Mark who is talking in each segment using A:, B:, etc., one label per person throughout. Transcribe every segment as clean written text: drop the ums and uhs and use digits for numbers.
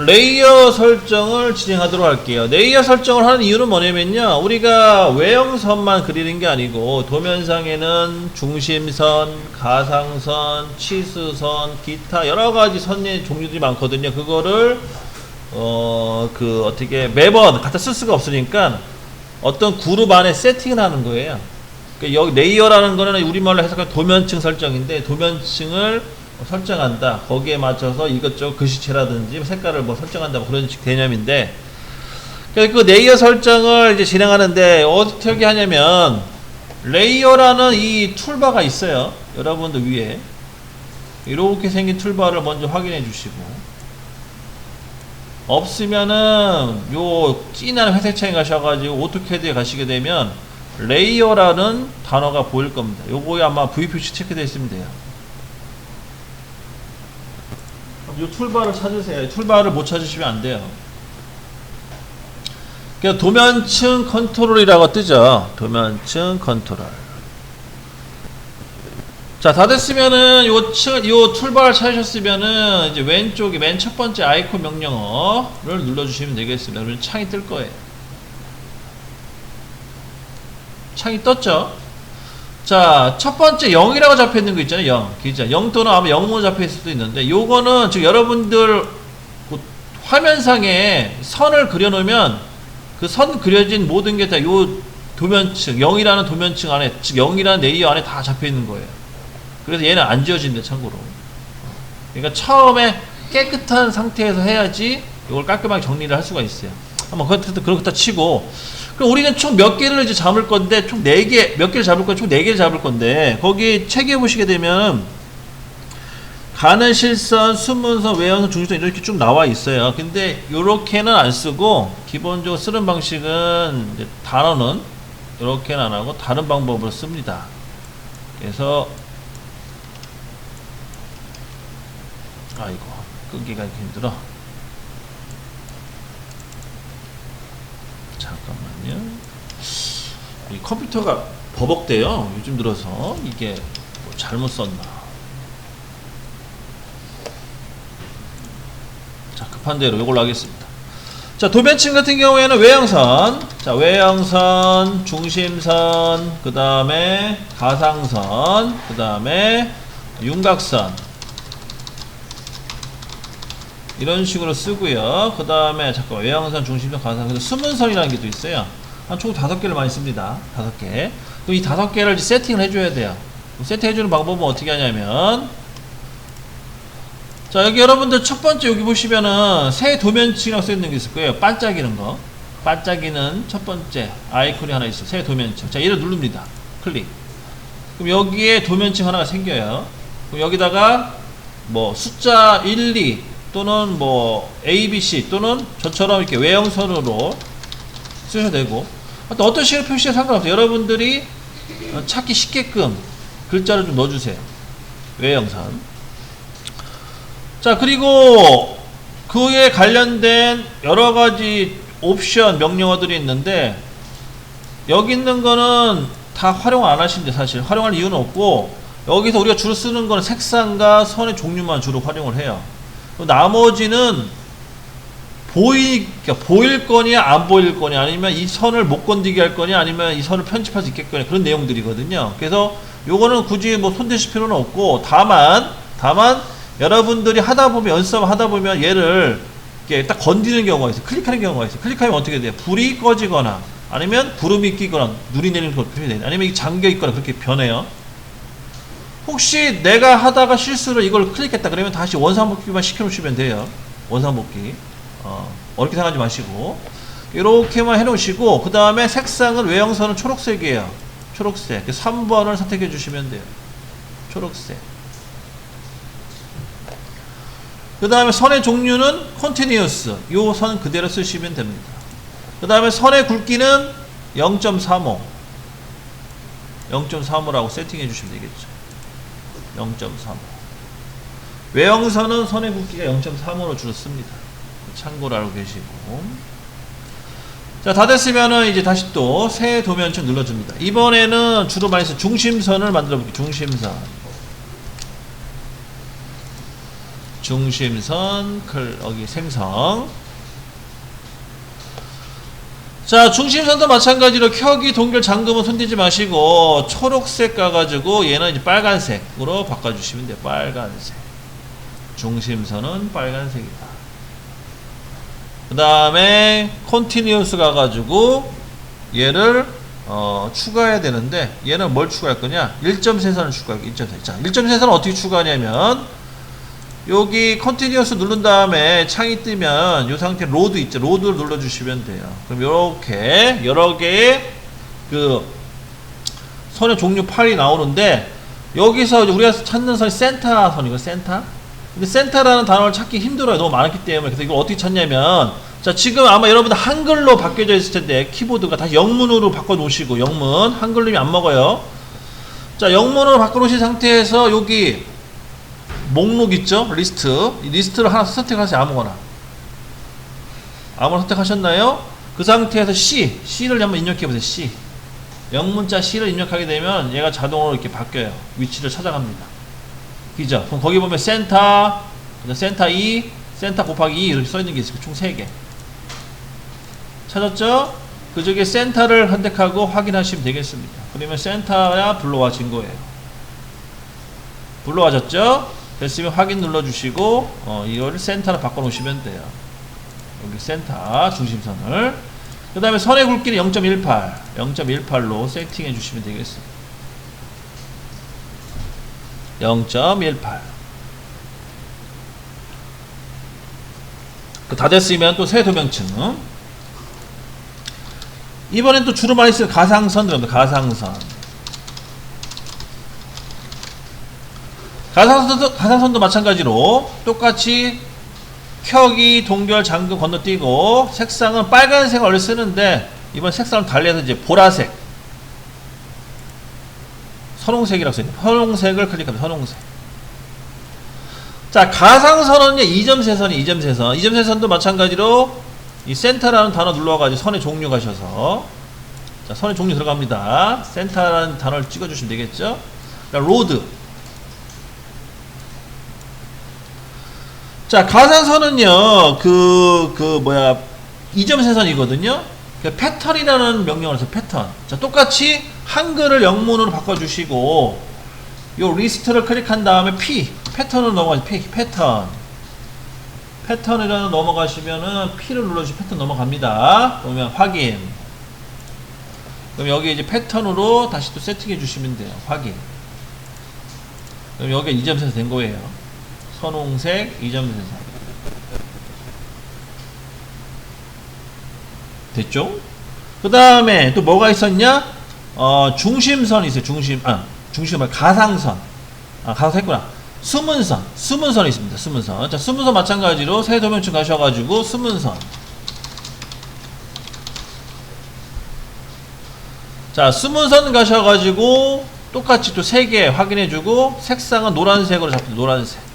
A: 레이어 설정을 진행하도록 할게요. 레이어 설정을 하는 이유는 뭐냐면요, 우리가 외형선만 그리는 게 아니고 도면상에는 중심선, 가상선, 치수선, 기타 여러가지 선의 종류들이 많거든요. 그거를 어떻게 매번 갖다 쓸 수가 없으니까 어떤 그룹 안에 세팅을 하는 거예요. 그러니까 여기 레이어라는 거는 우리말로 해석하면 도면층 설정인데, 도면층을 설정한다. 거기에 맞춰서 이것저것 글씨체라든지 색깔을 뭐 설정한다. 뭐 그런 개념인데, 그래서 그 레이어 설정을 이제 진행하는데 어떻게 하냐면, 레이어라는 이 툴바가 있어요. 여러분들 위에 이렇게 생긴 툴바를 먼저 확인해 주시고, 없으면은 요 진한 회색 창에 가셔가지고 오토캐드에 가시게 되면 레이어라는 단어가 보일 겁니다. 요거에 아마 V 표시 체크되어 있으면 돼요. 이 툴바를 찾으세요. 툴바를 못 찾으시면 안 돼요. 그래서 도면층 컨트롤이라고 뜨죠. 도면층 컨트롤. 자, 다 됐으면은 요 툴바를 찾으셨으면은 이제 왼쪽에 맨 첫 번째 아이콘 명령어를 눌러주시면 되겠습니다. 그러면 창이 뜰 거예요. 창이 떴죠? 자, 첫 번째 0이라고 잡혀 있는 거 있잖아요. 0. 기자. 0 또는 아마 0으로 잡혀 있을 수도 있는데, 요거는 지금 여러분들 화면상에 선을 그려 놓으면 그 선 그려진 모든 게 다 요 도면층, 0이라는 도면층 안에, 즉 0이라는 레이어 안에 다 잡혀 있는 거예요. 그래서 얘는 안 지워진대, 참고로. 그러니까 처음에 깨끗한 상태에서 해야지 이걸 깔끔하게 정리를 할 수가 있어요. 한번 그렇다 치고, 그럼 우리는 총 몇 개를 이제 잡을 건데, 총 4개, 몇 개를 잡을 건데, 총 4개를 잡을 건데, 거기 책에 보시게 되면, 가는 실선, 수문선, 외형선, 중심선 이렇게 쭉 나와 있어요. 근데 요렇게는 안 쓰고, 기본적으로 쓰는 방식은, 이제 단어는 요렇게는 안 하고, 다른 방법으로 씁니다. 그래서, 아이고, 끄기가 이렇게 힘들어. 잠깐만요. 이 컴퓨터가 버벅대요. 요즘 들어서 이게 뭐 잘못 썼나. 자, 급한 대로 이걸로 하겠습니다. 자, 도면층 같은 경우에는 외형선, 자, 외형선, 중심선, 그 다음에 가상선, 그 다음에 윤곽선, 이런 식으로 쓰고요. 그 다음에 잠깐 외형선, 중심선, 가상선, 수문선이라는 게 또 있어요. 한 총 5개를 많이 씁니다. 5개. 그럼 이 5개를 이제 세팅을 해줘야 돼요. 세팅해주는 방법은 어떻게 하냐면, 자, 여기 여러분들 첫 번째 여기 보시면은 새 도면층이라고 써있는 게 있을 거예요. 반짝이는 거. 반짝이는 첫 번째 아이콘이 하나 있어요. 새 도면층. 자, 얘를 누릅니다. 클릭. 그럼 여기에 도면층 하나가 생겨요. 그럼 여기다가 뭐 숫자 1, 2 또는 뭐 ABC 또는 저처럼 이렇게 외형선으로 쓰셔도 되고, 어떤 식으로 표시해 상관없어요. 여러분들이 찾기 쉽게끔 글자를 좀 넣어주세요. 외형선. 자, 그리고 그에 관련된 여러가지 옵션 명령어들이 있는데, 여기 있는 거는 다 활용 안 하시는데, 사실 활용할 이유는 없고, 여기서 우리가 주로 쓰는 거는 색상과 선의 종류만 주로 활용을 해요. 나머지는 보일 거냐 안 보일 거냐, 아니면 이 선을 못 건드게 할 거냐, 아니면 이 선을 편집할 수 있겠거냐, 그런 내용들이거든요. 그래서 요거는 굳이 뭐 손대실 필요는 없고, 다만 여러분들이 하다 보면, 연습 하다 보면 얘를 이렇게 딱 건드리는 경우가 있어요. 클릭하는 경우가 있어요. 클릭하면 어떻게 돼요? 불이 꺼지거나, 아니면 구름이 끼거나, 눈이 내리는 것 표시돼요. 아니면 이게 잠겨 있거나 그렇게 변해요. 혹시 내가 하다가 실수로 이걸 클릭했다 그러면 다시 원상복귀만 시켜놓으시면 돼요. 원상복귀. 어렵게 생각하지 마시고 이렇게만 해놓으시고, 그 다음에 색상은 외형선은 초록색이에요. 초록색. 3번을 선택해 주시면 돼요. 초록색. 그 다음에 선의 종류는 continuous. 요 선 그대로 쓰시면 됩니다. 그 다음에 선의 굵기는 0.35. 0.35라고 세팅해 주시면 되겠죠. 0.35. 외형선은 선의 굵기가 0.35로 주로 씁니다. 참고로 알고 계시고. 자, 다 됐으면은 이제 다시 또 새 도면층 눌러줍니다. 이번에는 주로 많이 쓰는 중심선을 만들어 볼게요. 중심선. 중심선 여기 생성. 자, 중심선도 마찬가지로 켜기, 동결, 잠금은 손대지 마시고 초록색 가가지고 얘는 이제 빨간색으로 바꿔주시면 돼요. 빨간색. 중심선은 빨간색이다. 그 다음에 컨티뉴어스 가가지고 얘를 추가해야 되는데 얘는 뭘 추가할 거냐? 1.3선을 추가할 거야. 1.3. 자, 1.3선은 어떻게 추가하냐면 여기 컨티뉴어스 누른 다음에 창이 뜨면 이 상태 로드 있죠. 로드를 눌러주시면 돼요. 그럼 이렇게 여러 개의 그 선의 종류 8이 나오는데 여기서 우리가 찾는 선이 센터 선이고 센터. 근데 센터라는 단어를 찾기 힘들어요. 너무 많았기 때문에. 그래서 이걸 어떻게 찾냐면 자, 지금 아마 여러분들 한글로 바뀌어져 있을 텐데 키보드가 다시 영문으로 바꿔 놓으시고 영문 한글님이 안 먹어요. 자, 영문으로 바꿔 놓으신 상태에서 여기 목록 있죠? 리스트. 이 리스트를 하나 선택하세요. 아무거나 선택하셨나요? 그 상태에서 C를 한번 입력해 보세요. C 영문자 C를 입력하게 되면 얘가 자동으로 이렇게 바뀌어요. 위치를 찾아갑니다. 그죠? 그럼 거기 보면 센터, 센터 2, 센터 곱하기 2 이렇게 써있는 게 있어요. 총 3개 찾았죠? 그 중에 센터를 선택하고 확인하시면 되겠습니다. 그러면 센터가 불러와진 거예요. 불러와졌죠? 됐으면 확인 눌러주시고 이거를 센터로 바꿔놓으시면 돼요. 여기 센터 중심선을 그 다음에 선의 굵기는 0.18로 세팅해 주시면 되겠습니다. 0.18 다 됐으면 또 새 도명층 이번엔 또 주로 많이 쓰는 가상선 들어갑니다. 가상선도 마찬가지로 똑같이 켜기, 동결, 잠금 건너뛰고 색상은 빨간색을 원래 쓰는데 이번 색상을 달리해서 이제 보라색 선홍색이라고 써있네요. 선홍색을 클릭합니다. 선홍색. 자, 가상선은요 2.3선이 2.3선도 마찬가지로 이 센터라는 단어 눌러가지고 선의 종류 가셔서 자, 선의 종류 들어갑니다. 센터라는 단어를 찍어주시면 되겠죠. 로드. 자, 가상선은요, 2.3선이거든요. 패턴이라는 명령을 해서 패턴. 자, 똑같이 한글을 영문으로 바꿔주시고, 요 리스트를 클릭한 다음에 패턴으로 넘어가시면, 패턴이라는 넘어가시면은 P를 눌러주시면 패턴 넘어갑니다. 그러면 확인. 그럼 여기 이제 패턴으로 다시 또 세팅해 주시면 돼요. 확인. 그럼 여기 2.3선 된 거예요. 선홍색 2.3선 됐죠? 그 다음에 또 뭐가 있었냐? 중심선이 있어요. 중심 말고 가상선. 가상선 했구나. 수문선이 있습니다. 수문선. 자, 수문선 마찬가지로 새 도면층 가셔가지고 수문선. 자, 수문선 가셔가지고 똑같이 또 3개 확인해주고 색상은 노란색으로 잡습니다. 노란색.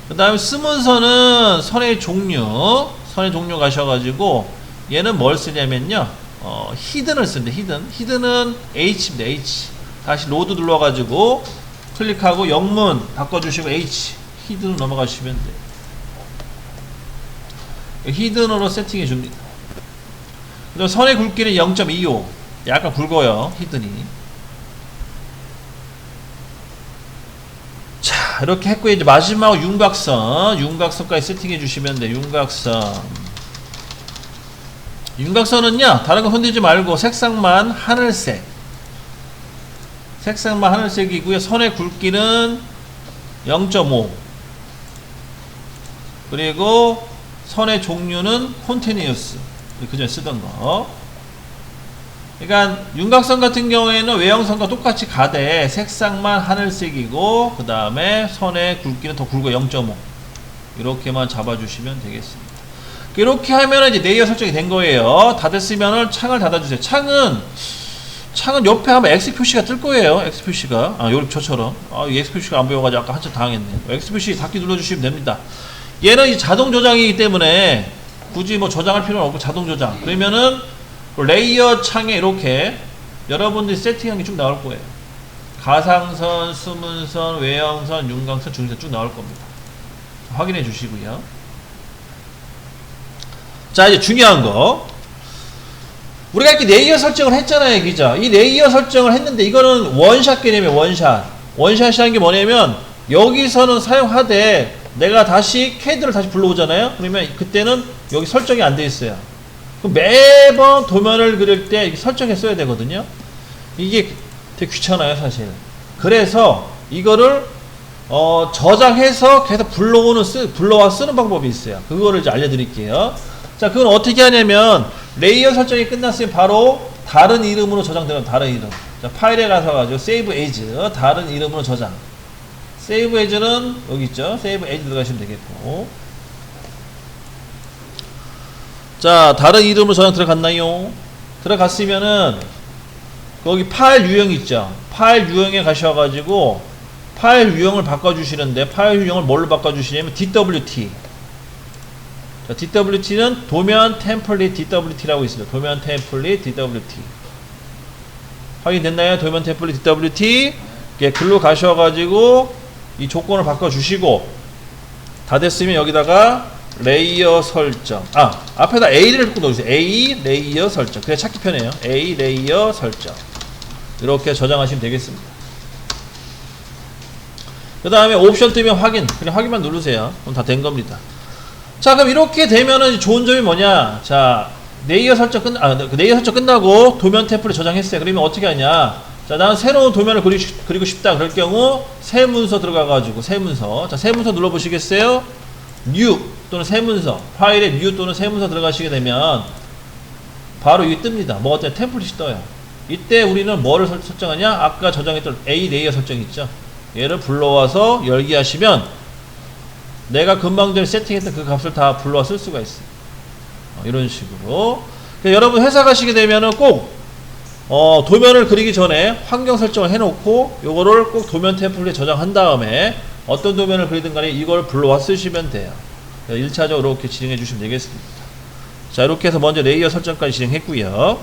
A: 그 다음에 수문선은 선의 종류 가셔가지고 얘는 뭘 쓰냐면요 히든을 쓰는데 히든은 H입니다. H 다시 로드 눌러가지고 클릭하고 영문 바꿔주시고 H 히든으로 넘어가시면 돼요. 히든으로 세팅해 줍니다. 그 다음 선의 굵기는 0.25 약간 굵어요. 히든이. 자, 이렇게 했고 이제 마지막 윤곽선까지 세팅해 주시면 돼요. 윤곽선은요 다른 거 손대지 말고 색상만 하늘색이고요. 선의 굵기는 0.5 그리고 선의 종류는 컨티뉴어스 그전에 쓰던 거. 그러니까 윤곽선 같은 경우에는 외형선과 똑같이 가되 색상만 하늘색이고 그 다음에 선의 굵기는 더 굵어 0.5 이렇게만 잡아주시면 되겠습니다. 이렇게 하면 이제 레이어 설정이 된 거예요. 다 됐으면은 창을 닫아주세요. 창은 옆에 하면 X 표시가 뜰 거예요. X 표시가 요렇게 저처럼 이 X 표시가 안 보여가지고 아까 한참 당황했네. X 표시 닫기 눌러주시면 됩니다. 얘는 이제 자동 조장이기 때문에 굳이 뭐 저장할 필요는 없고 자동 조장. 그러면은 레이어 창에 이렇게 여러분들이 세팅한 게 쭉 나올 거예요. 가상선, 수문선, 외형선, 윤곽선, 중립선 쭉 나올 겁니다. 확인해 주시고요. 자, 이제 중요한 거. 우리가 이렇게 레이어 설정을 했잖아요, 그죠? 이 레이어 설정을 했는데 이거는 원샷 개념이에요, 원샷. 원샷이라는 게 뭐냐면 여기서는 사용하되 내가 다시 CAD를 다시 불러오잖아요. 그러면 그때는 여기 설정이 안 돼 있어요. 그럼 매번 도면을 그릴 때 설정했어야 되거든요. 이게 되게 귀찮아요, 사실. 그래서 이거를 저장해서 계속 불러와 쓰는 방법이 있어요. 그거를 이제 알려드릴게요. 자, 그건 어떻게 하냐면 레이어 설정이 끝났으면 바로 다른 이름으로 저장되는 다른 이름. 자, 파일에 가서 Save As 다른 이름으로 저장. Save As는 여기 있죠. Save As 들어가시면 되겠고. 자, 다른 이름으로 저장 들어갔나요? 들어갔으면은 거기 파일 유형 있죠. 파일 유형에 가셔가지고 파일 유형을 바꿔주시는데 파일 유형을 뭘로 바꿔주시냐면 DWT. 자, DWT는 도면 템플릿 DWT라고 있습니다. 도면 템플릿 DWT. 확인됐나요? 도면 템플릿 DWT. 예, 글로 가셔가지고 이 조건을 바꿔주시고 다 됐으면 여기다가 레이어 설정. 앞에다 A를 꼭 넣어주세요. A 레이어 설정. 그래 찾기 편해요. A 레이어 설정. 이렇게 저장하시면 되겠습니다. 그 다음에 옵션 뜨면 확인. 그냥 확인만 누르세요. 그럼 다 된 겁니다. 자, 그럼 이렇게 되면은 좋은 점이 뭐냐? 자, 레이어 설정 레이어 설정 끝나고 도면 템플릿 저장했어요. 그러면 어떻게 하냐? 자, 나는 새로운 도면을 그리고 싶다. 그럴 경우 새 문서 들어가가지고 새 문서. 자, 새 문서 눌러보시겠어요? New 또는 새 문서. 파일에 New 또는 새 문서 들어가시게 되면 바로 이게 뜹니다. 뭐가 뜨냐? 템플릿이 떠요. 이때 우리는 뭐를 설정하냐? 아까 저장했던 A 레이어 설정 있죠? 얘를 불러와서 열기 하시면 내가 금방 전에 세팅했던 그 값을 다 불러와 쓸 수가 있어요. 이런 식으로. 그러니까 여러분 회사 가시게 되면은 꼭 도면을 그리기 전에 환경 설정을 해놓고 요거를 꼭 도면 템플릿에 저장한 다음에 어떤 도면을 그리든 간에 이걸 불러와 쓰시면 돼요. 1차적으로 이렇게 진행해 주시면 되겠습니다. 자, 이렇게 해서 먼저 레이어 설정까지 진행했고요.